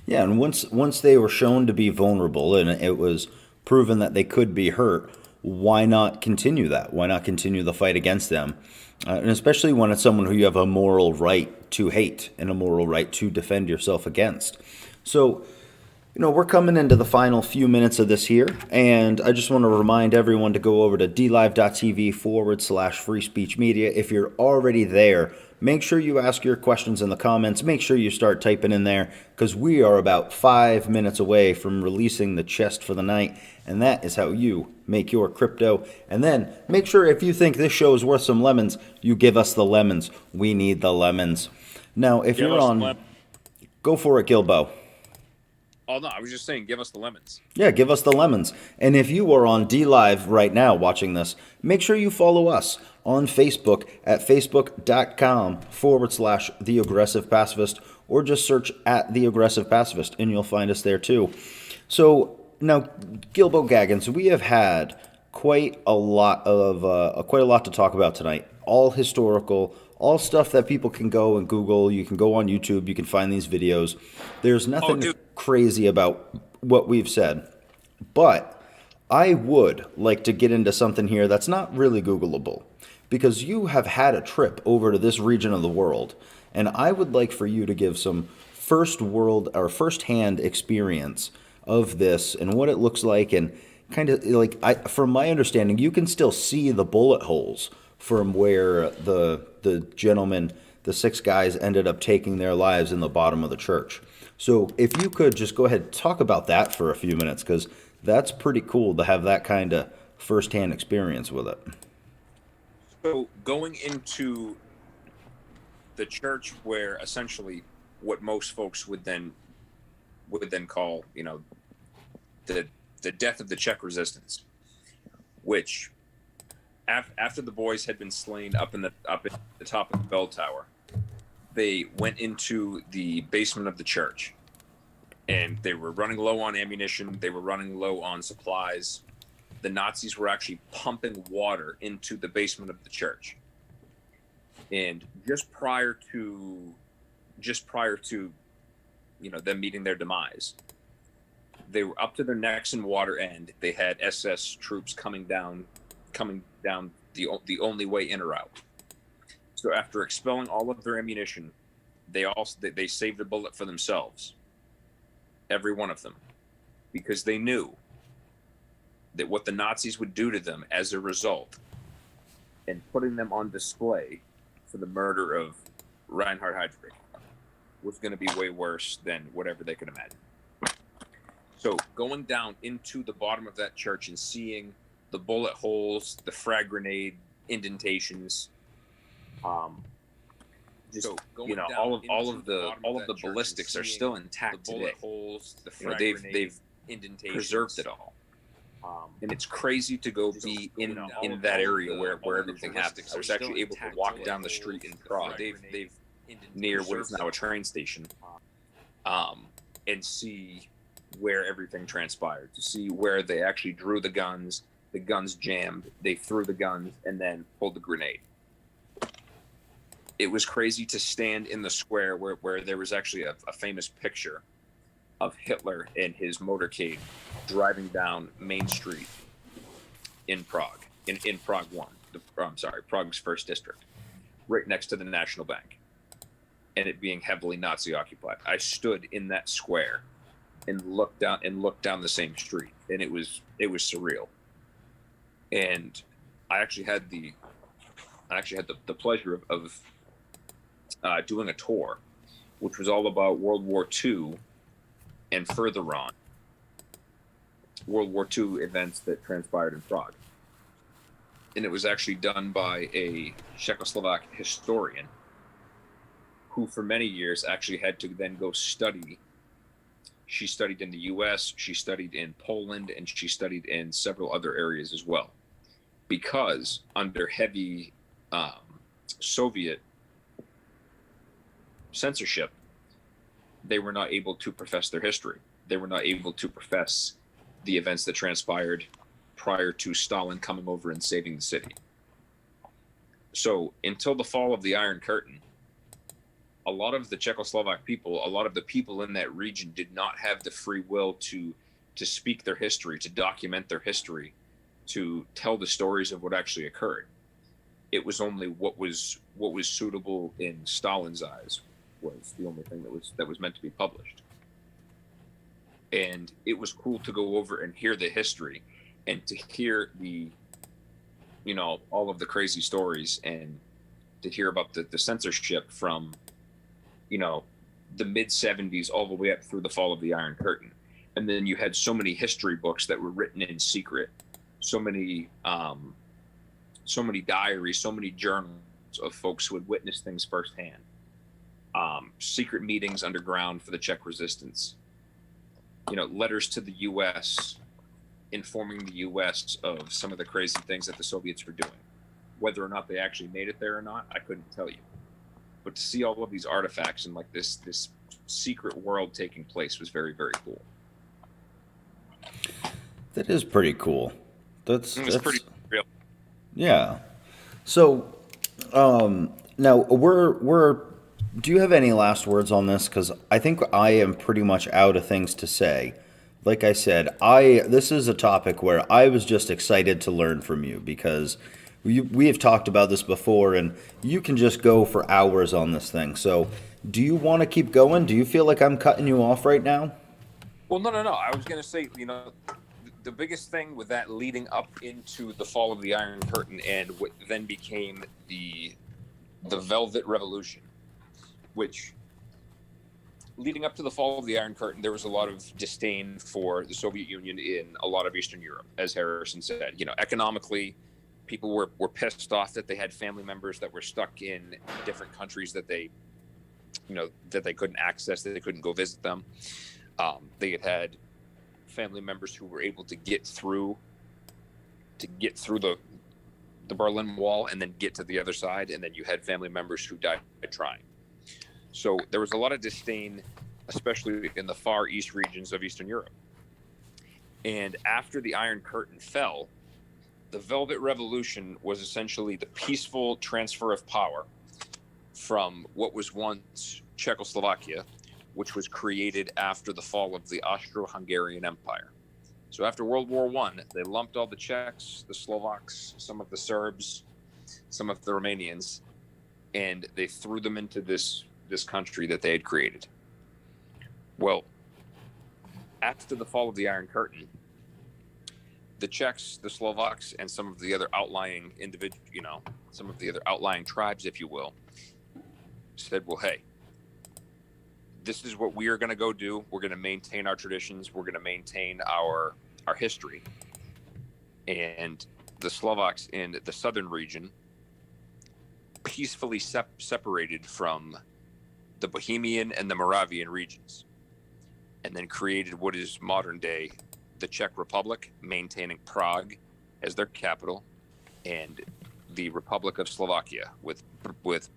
Yeah, and once they were shown to be vulnerable and it was proven that they could be hurt, why not continue that? Why not continue the fight against them? And especially when it's someone who you have a moral right to hate and a moral right to defend yourself against. So, we're coming into the final few minutes of this here, and I just want to remind everyone to go over to dlive.tv/free speech media. If you're already there, make sure you ask your questions in the comments. Make sure you start typing in there, because we are about 5 minutes away from releasing the chest for the night, and that is how you make your crypto. And then make sure if you think this show is worth some lemons, you give us the lemons. We need the lemons. Now, if you're on, go for it, Gilbo. Oh, no, I was just saying, give us the lemons. Yeah, give us the lemons. And if you are on DLive right now watching this, make sure you follow us on Facebook at facebook.com/The Aggressive Pacifist, or just search at The Aggressive Pacifist, and you'll find us there too. So now, Gilbo Gaggins, we have had quite a lot to talk about tonight. All historical, all stuff that people can go and Google. You can go on YouTube. You can find these videos. There's nothing crazy about what we've said. But I would like to get into something here that's not really Googleable, because you have had a trip over to this region of the world, and I would like for you to give some first-hand experience of this and what it looks like, and kind of from my understanding, you can still see the bullet holes from where the gentlemen, the 6 guys, ended up taking their lives in the bottom of the church. So if you could just go ahead and talk about that for a few minutes, because that's pretty cool to have that kind of first-hand experience with it. So going into the church where essentially what most folks would then call, the death of the Czech resistance, which after the boys had been slain up in the top of the bell tower, they went into the basement of the church, and they were running low on ammunition. They were running low on supplies. The Nazis were actually pumping water into the basement of the church. And just prior to them meeting their demise, they were up to their necks in water, and they had SS troops coming down the only way in or out. So after expelling all of their ammunition, they saved a bullet for themselves, every one of them, because they knew that what the Nazis would do to them as a result, and putting them on display for the murder of Reinhard Heydrich, was going to be way worse than whatever they could imagine. So going down into the bottom of that church and seeing the bullet holes, the frag grenade indentations, all of the ballistics are still intact today. They've preserved it all. And it's crazy to go be in that area where everything happens. I was actually able to walk down the street in Prague. They've near what is now a train station, and see where everything transpired, to see where they actually drew the guns jammed, they threw the guns, and then pulled the grenade. It was crazy to stand in the square where there was actually a famous picture of Hitler in his motorcade driving down Main Street in Prague, in Prague 1, Prague's first district, right next to the National Bank, and it being heavily Nazi occupied. I stood in that square and looked down the same street, and it was surreal. And I actually had the pleasure of doing a tour, which was all about World War II and further on, World War II events that transpired in Prague. And it was actually done by a Czechoslovak historian who for many years actually had to then go study. She studied in the US, she studied in Poland, and she studied in several other areas as well. Because under heavy Soviet censorship, they were not able to profess their history. They were not able to profess the events that transpired prior to Stalin coming over and saving the city. So until the fall of the Iron Curtain, a lot of the Czechoslovak people, a lot of the people in that region did not have the free will to speak their history, to document their history, to tell the stories of what actually occurred. It was only what was suitable in Stalin's eyes was the only thing that was meant to be published. And it was cool to go over and hear the history, and to hear all of the crazy stories, and to hear about the censorship from the mid-70s all the way up through the fall of the Iron Curtain. And then you had so many history books that were written in secret, so many diaries, so many journals of folks who had witnessed things firsthand. Secret meetings underground for the Czech resistance. Letters to the U.S. informing the U.S. of some of the crazy things that the Soviets were doing. Whether or not they actually made it there or not, I couldn't tell you. But to see all of these artifacts and like this secret world taking place was very, very cool. That is pretty cool. That's pretty real. Yeah. So, now we're. Do you have any last words on this? Because I think I am pretty much out of things to say. Like I said, this is a topic where I was just excited to learn from you, because we have talked about this before, and you can just go for hours on this thing. So, do you want to keep going? Do you feel like I'm cutting you off right now? Well, no. I was going to say, the biggest thing with that leading up into the fall of the Iron Curtain and what then became the Velvet Revolution, which leading up to the fall of the Iron Curtain, there was a lot of disdain for the Soviet Union in a lot of Eastern Europe, as Harrison said. Economically, People were pissed off that they had family members that were stuck in different countries that they couldn't access, that they couldn't go visit them. They had family members who were able to get through the Berlin Wall and then get to the other side, and then you had family members who died trying. So there was a lot of disdain, especially in the Far East regions of Eastern Europe. And after the Iron Curtain fell, the Velvet Revolution was essentially the peaceful transfer of power from what was once Czechoslovakia, which was created after the fall of the Austro-Hungarian Empire. So after World War I, they lumped all the Czechs, the Slovaks, some of the Serbs, some of the Romanians, and they threw them into this country that they had created. Well, after the fall of the Iron Curtain, the Czechs, the Slovaks, and some of the other outlying some of the other outlying tribes, if you will, said, well, hey, this is what we are going to go do. We're going to maintain our traditions. We're going to maintain our history. And the Slovaks in the southern region peacefully separated from the Bohemian and the Moravian regions, and then created what is modern day the Czech Republic, maintaining Prague as their capital, and the Republic of Slovakia with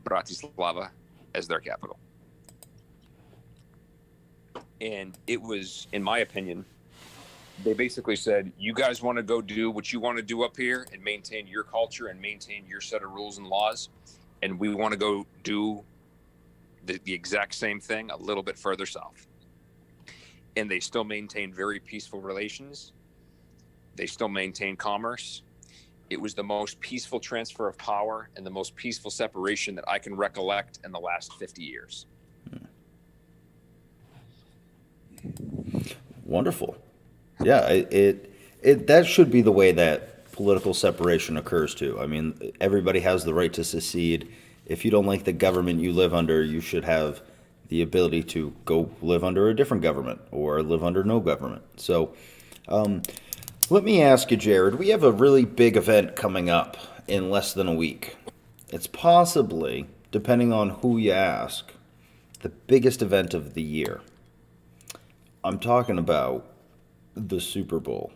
Bratislava as their capital. And it was, in my opinion, they basically said, you guys want to go do what you want to do up here and maintain your culture and maintain your set of rules and laws, and we want to go do the exact same thing a little bit further south. And they still maintain very peaceful relations. They still maintain commerce. It was the most peaceful transfer of power and the most peaceful separation that I can recollect in the last 50 years. Wonderful. Yeah, it that should be the way that political separation occurs too. I mean, everybody has the right to secede. If you don't like the government you live under, you should have the ability to go live under a different government or live under no government. So let me ask you, Jared, we have a really big event coming up in less than a week. It's possibly, depending on who you ask, the biggest event of the year. I'm talking about the Super Bowl.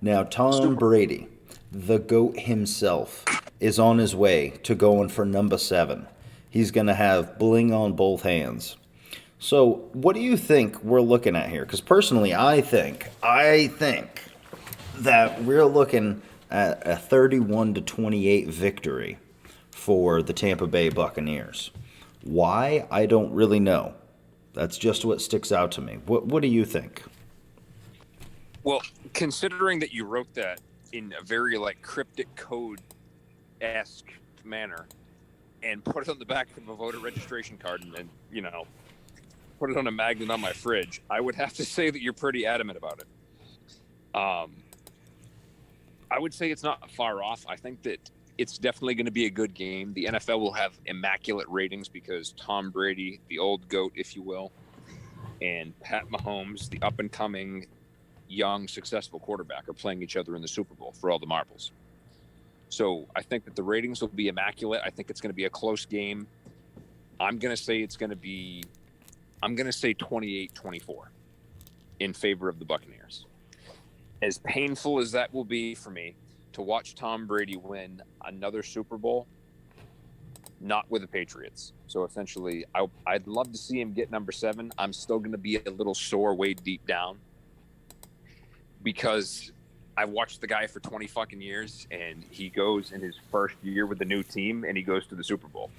Now, Tom Brady, the GOAT himself, is on his way to going for number 7. He's going to have bling on both hands. So what do you think we're looking at here? Because personally, I think that we're looking at a 31-28 victory for the Tampa Bay Buccaneers. Why? I don't really know. That's just what sticks out to me. What do you think? Well, considering that you wrote that in a very cryptic code-esque manner and put it on the back of a voter registration card and put it on a magnet on my fridge, I would have to say that you're pretty adamant about it. I would say it's not far off. I think that it's definitely going to be a good game. The NFL will have immaculate ratings because Tom Brady, the old GOAT, if you will, and Pat Mahomes, the up-and-coming, young, successful quarterback, are playing each other in the Super Bowl for all the marbles. So I think that the ratings will be immaculate. I think it's going to be a close game. I'm going to say 28-24 in favor of the Buccaneers. As painful as that will be for me to watch Tom Brady win another Super Bowl, not with the Patriots. So essentially, I'd love to see him get number 7. I'm still going to be a little sore way deep down because I've watched the guy for 20 fucking years, and he goes in his first year with the new team, and he goes to the Super Bowl.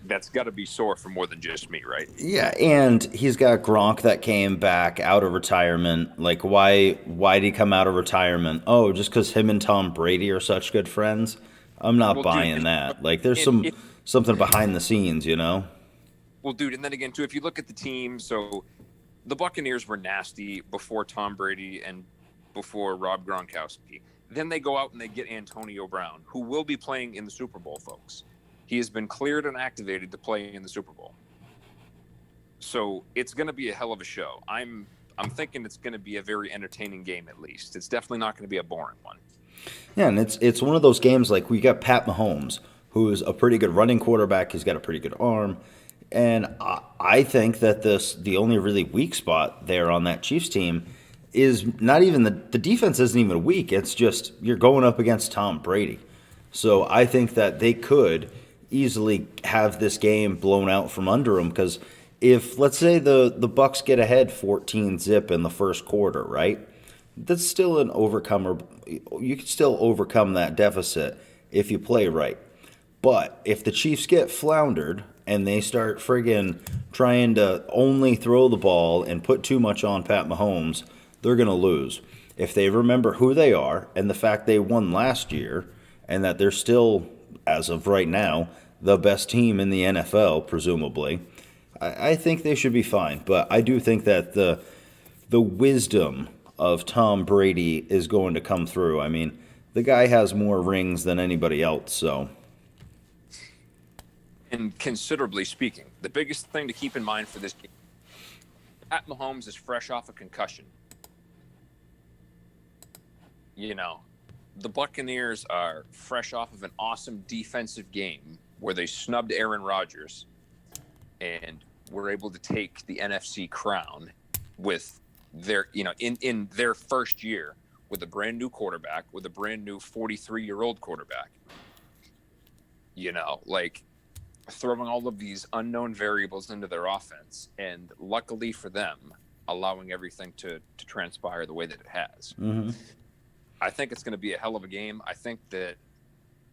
That's got to be sore for more than just me, right? Yeah, and he's got Gronk that came back out of retirement. Why did he come out of retirement? Oh, just because him and Tom Brady are such good friends? I'm not buying that. There's something behind the scenes, Well, dude, and then again, too, if you look at the team, so the Buccaneers were nasty before Tom Brady and before Rob Gronkowski. Then they go out and they get Antonio Brown, who will be playing in the Super Bowl, folks. He has been cleared and activated to play in the Super Bowl. So it's going to be a hell of a show. I'm thinking it's going to be a very entertaining game, at least. It's definitely not going to be a boring one. Yeah, and it's one of those games like we got Pat Mahomes, who is a pretty good running quarterback. He's got a pretty good arm, and I think that the only really weak spot there on that Chiefs team is not even the defense isn't even weak. It's just you're going up against Tom Brady, so I think that they could easily have this game blown out from under them because if let's say the Bucks get ahead 14-zip in the first quarter, right? That's still an overcomer. You can still overcome that deficit if you play right. But if the Chiefs get floundered and they start friggin' trying to only throw the ball and put too much on Pat Mahomes, they're going to lose. If they remember who they are and the fact they won last year and that they're still, as of right now, the best team in the NFL, presumably, I think they should be fine. But I do think that the wisdom of Tom Brady is going to come through. I mean, the guy has more rings than anybody else, so. And considerably speaking, the biggest thing to keep in mind for this game, Pat Mahomes is fresh off a concussion. You know, the Buccaneers are fresh off of an awesome defensive game where they snubbed Aaron Rodgers and were able to take the NFC crown with their, in their first year with a brand new quarterback, with a brand new 43-year-old quarterback. Like throwing all of these unknown variables into their offense, and luckily for them, allowing everything to transpire the way that it has. Mm-hmm. I think it's going to be a hell of a game. I think that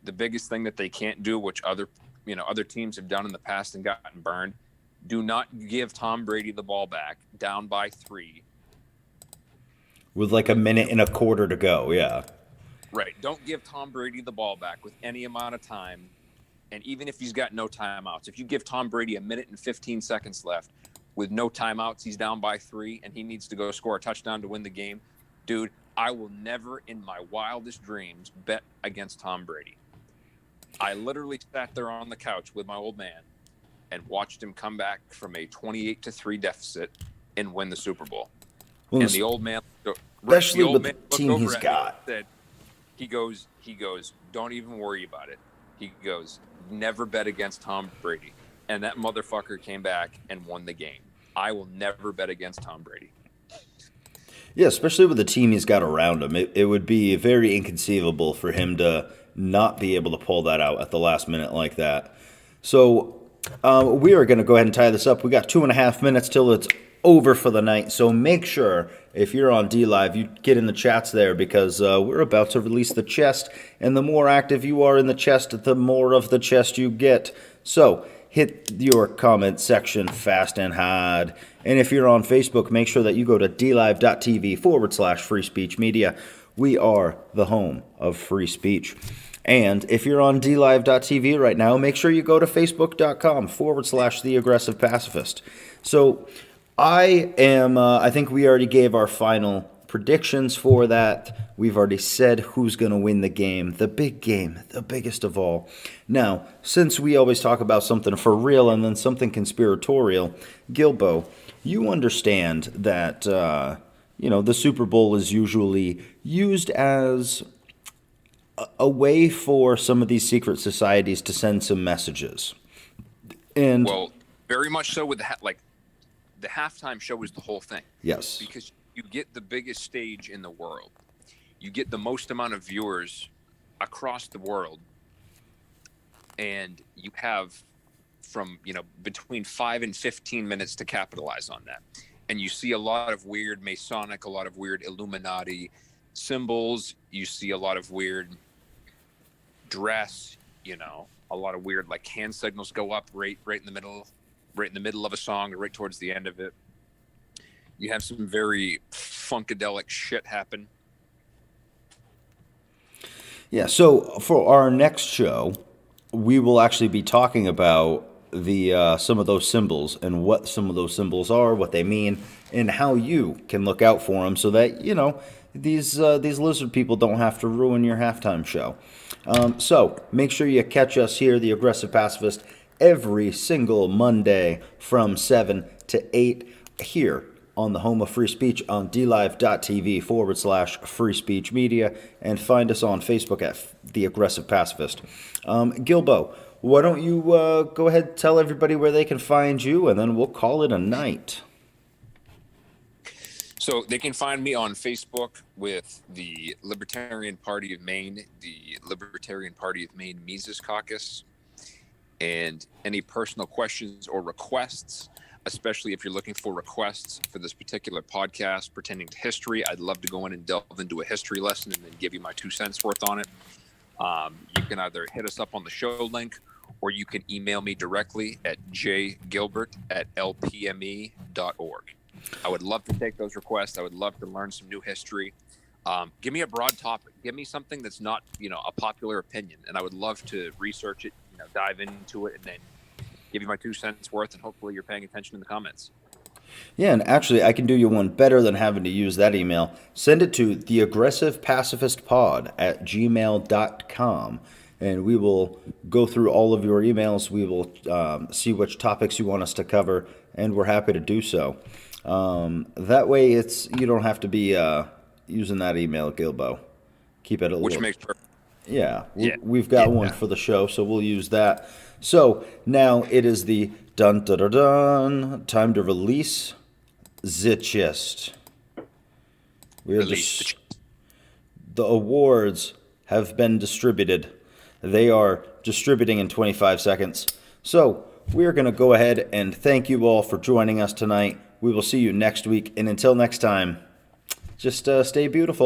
the biggest thing that they can't do, which other teams have done in the past and gotten burned, do not give Tom Brady the ball back down by 3. With like a minute and a quarter to go, yeah. Right. Don't give Tom Brady the ball back with any amount of time. And even if he's got no timeouts, if you give Tom Brady a minute and 15 seconds left with no timeouts, he's down by 3 and he needs to go score a touchdown to win the game. Dude, I will never in my wildest dreams bet against Tom Brady. I literally sat there on the couch with my old man and watched him come back from a 28-3 deficit and win the Super Bowl. Well, and the old man, especially with the team he's got, said, he goes, don't even worry about it. He goes, never bet against Tom Brady. And that motherfucker came back and won the game. I will never bet against Tom Brady. Yeah, especially with the team he's got around him. It would be very inconceivable for him to not be able to pull that out at the last minute like that. So we are going to go ahead and tie this up. We got 2.5 minutes till it's over for the night. So make sure if you're on DLive, you get in the chats there because we're about to release the chest. And the more active you are in the chest, the more of the chest you get. So hit your comment section fast and hard. And if you're on Facebook, make sure that you go to dlive.tv/free speech media. We are the home of free speech. And if you're on dlive.tv right now, make sure you go to facebook.com/the Aggressive Pacifist. So I think we already gave our final predictions for that. We've already said who's going to win the game, the big game, the biggest of all. Now, since we always talk about something for real and then something conspiratorial, Gilbo, you understand that, the Super Bowl is usually used as a way for some of these secret societies to send some messages. And well, very much so with the halftime show is the whole thing. Yes. Because you get the biggest stage in the world. You get the most amount of viewers across the world. And you have from, between 5 and 15 minutes to capitalize on that. And you see a lot of weird Masonic, a lot of weird Illuminati symbols. You see a lot of weird dress, a lot of weird hand signals go up right in the middle of a song, right towards the end of it. You have some very funkadelic shit happen. Yeah, so for our next show, we will actually be talking about the some of those symbols and what some of those symbols are, what they mean, and how you can look out for them so that, these lizard people don't have to ruin your halftime show. So make sure you catch us here, the Aggressive Pacifist, every single Monday from 7 to 8 here on the home of free speech on dlive.tv/free speech media, and find us on Facebook at The Aggressive Pacifist. Gilbo, why don't you go ahead and tell everybody where they can find you, and then we'll call it a night. So they can find me on Facebook with the Libertarian Party of Maine, the Libertarian Party of Maine Mises Caucus, and any personal questions or requests, especially if you're looking for requests for this particular podcast pertaining to history. I'd love to go in and delve into a history lesson and then give you my 2 cents worth on it. You can either hit us up on the show link, or you can email me directly at jgilbert@lpme.org. I would love to take those requests. I would love to learn some new history. Give me a broad topic. Give me something that's not, a popular opinion, and I would love to research it, dive into it, and then give you my 2 cents worth, and hopefully you're paying attention in the comments. Yeah, and actually, I can do you one better than having to use that email. Send it to theaggressivepacifistpod@gmail.com, and we will go through all of your emails. We will see which topics you want us to cover, and we're happy to do so. That way, you don't have to be using that email, Gilbo. Keep it a Which little. makes perfect. Yeah, we've got one for the show, so we'll use that. So now it is the dun dun dun dun time to release the chest. The awards have been distributed. They are distributing in 25 seconds. So we're going to go ahead and thank you all for joining us tonight. We will see you next week, and until next time, just stay beautiful.